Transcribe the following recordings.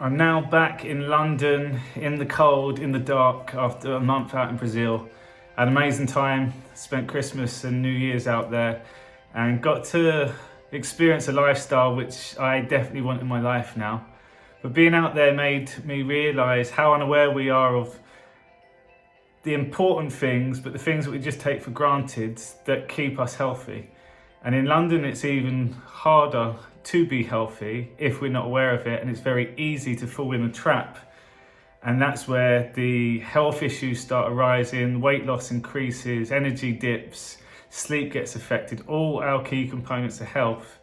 I'm now back in London, in the cold, in the dark, after a month out in Brazil. Had an amazing time, spent Christmas and New Year's out there, and got to experience a lifestyle which I definitely want in my life now. But being out there made me realise how unaware we are of the important things, but the things that we just take for granted that keep us healthy. And in London, it's even harder to be healthy if we're not aware of it, and it's very easy to fall in a trap. And that's where the health issues start arising, weight loss increases, energy dips, sleep gets affected, all our key components of health,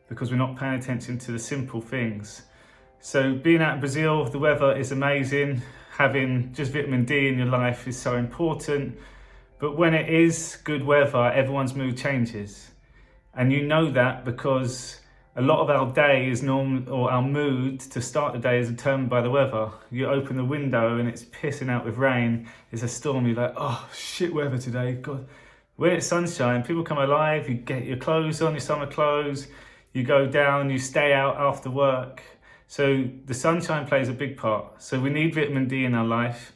because we're not paying attention to the simple things. So being out in Brazil, the weather is amazing. Having just vitamin D in your life is so important. But when it is good weather, everyone's mood changes. And you know that because a lot of our day is normal, or our mood to start the day is determined by the weather. You open the window and it's pissing out with rain. It's a storm. You're like, oh, shit weather today. God. When it's sunshine, people come alive. You get your clothes on, your summer clothes. You go down, you stay out after work. So the sunshine plays a big part. So we need vitamin D in our life.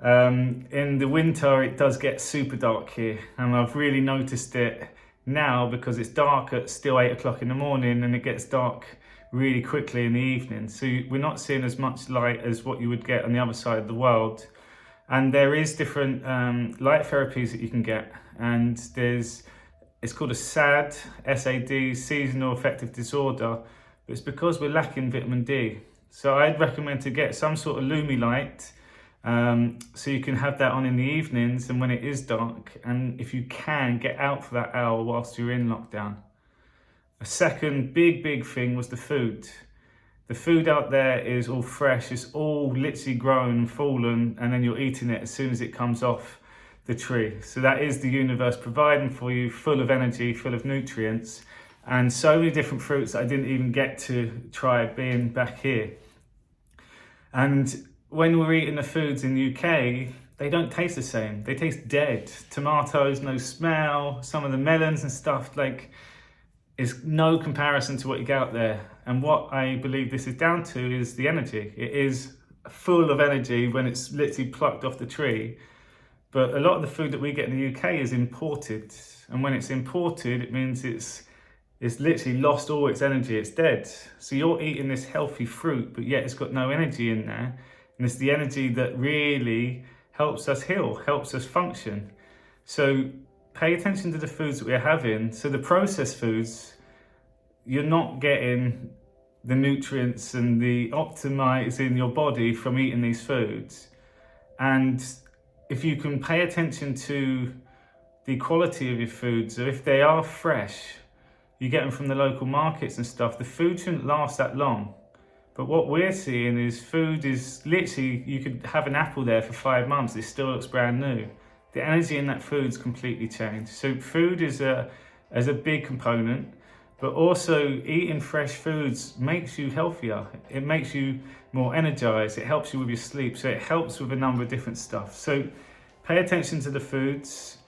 In the winter, it does get super dark here. And I've really noticed it now because it's dark at still 8 o'clock in the morning, and it gets dark really quickly in the evening. So we're not seeing as much light as what you would get on the other side of the world. And there is different light therapies that you can get. And it's called a SAD, seasonal affective disorder. But it's because we're lacking vitamin D. So I'd recommend to get some sort of Lumi light, so you can have that on in the evenings and when it is dark, and if you can, get out for that hour whilst you're in lockdown. A second big thing was the food. The food out there is all fresh, it's all literally grown and fallen, and then you're eating it as soon as it comes off the tree. So that is the universe providing for you, full of energy, full of nutrients, and so many different fruits that I didn't even get to try being back here. And when we're eating the foods in the UK, they don't taste the same. They taste dead. Tomatoes, no smell. Some of the melons and stuff, like, is no comparison to what you get out there. And what I believe this is down to is the energy. It is full of energy when it's literally plucked off the tree. But a lot of the food that we get in the UK is imported. And when it's imported, it means it's literally lost all its energy. It's dead. So you're eating this healthy fruit, but yet it's got no energy in there. And it's the energy that really helps us heal, helps us function. So pay attention to the foods that we're having. So the processed foods, you're not getting the nutrients and the optimizing your body from eating these foods. And if you can pay attention to the quality of your foods, or if they are fresh, you get them from the local markets and stuff, the food shouldn't last that long. But what we're seeing is food is literally, you could have an apple there for 5 months, it still looks brand new. The energy in that food's completely changed. So food is a big component, but also eating fresh foods makes you healthier. It makes you more energized. It helps you with your sleep. So it helps with a number of different stuff. So pay attention to the foods.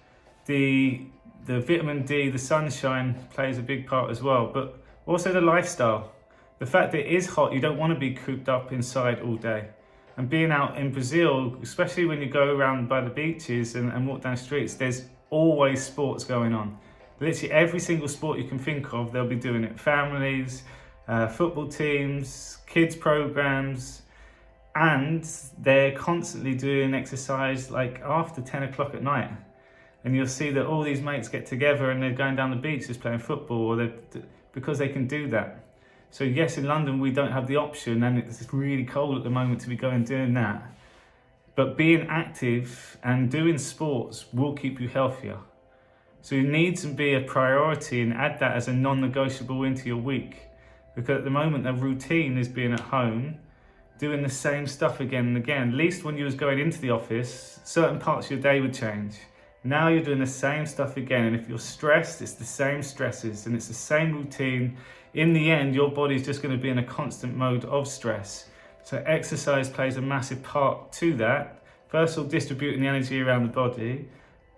The vitamin D, the sunshine plays a big part as well, but also the lifestyle. The fact that it is hot, you don't want to be cooped up inside all day. And being out in Brazil, especially when you go around by the beaches and walk down streets, there's always sports going on. Literally every single sport you can think of, they'll be doing it. Families, football teams, kids programs, and they're constantly doing exercise like after 10 o'clock at night. And you'll see that all these mates get together and they're going down the beach just playing football, or because they can do that. So yes, in London we don't have the option, and it's really cold at the moment to be going and doing that. But being active and doing sports will keep you healthier. So it needs to be a priority, and add that as a non-negotiable into your week. Because at the moment the routine is being at home, doing the same stuff again and again. At least when you was going into the office, certain parts of your day would change. Now you're doing the same stuff again, and if you're stressed, it's the same stresses and it's the same routine. In the end, your body's just going to be in a constant mode of stress. So exercise plays a massive part to that. First of all, distributing the energy around the body,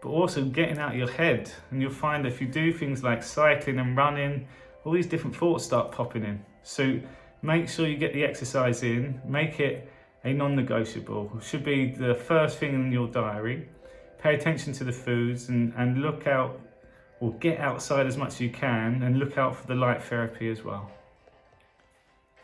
but also getting out of your head. And you'll find that if you do things like cycling and running, all these different thoughts start popping in. So Make sure you get the exercise in, make it a non-negotiable. It should be the first thing in your diary. Pay attention to the foods and look out or get outside as much as you can and look out for the light therapy as well.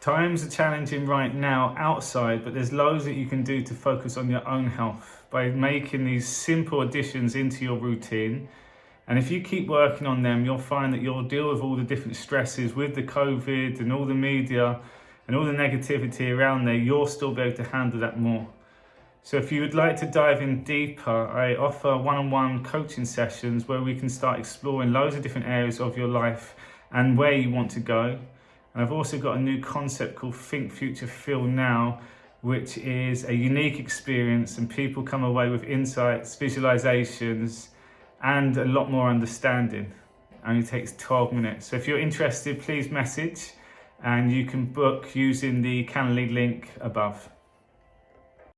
Times are challenging right now outside, but there's loads that you can do to focus on your own health by making these simple additions into your routine. And if you keep working on them, you'll find that you'll deal with all the different stresses with the COVID and all the media and all the negativity around there. You'll still be able to handle that more. So if you would like to dive in deeper, I offer one-on-one coaching sessions where we can start exploring loads of different areas of your life and where you want to go. And I've also got a new concept called Think Future Feel Now, which is a unique experience, and people come away with insights, visualizations, and a lot more understanding. It only takes 12 minutes. So if you're interested, please message, and you can book using the Calendly link above.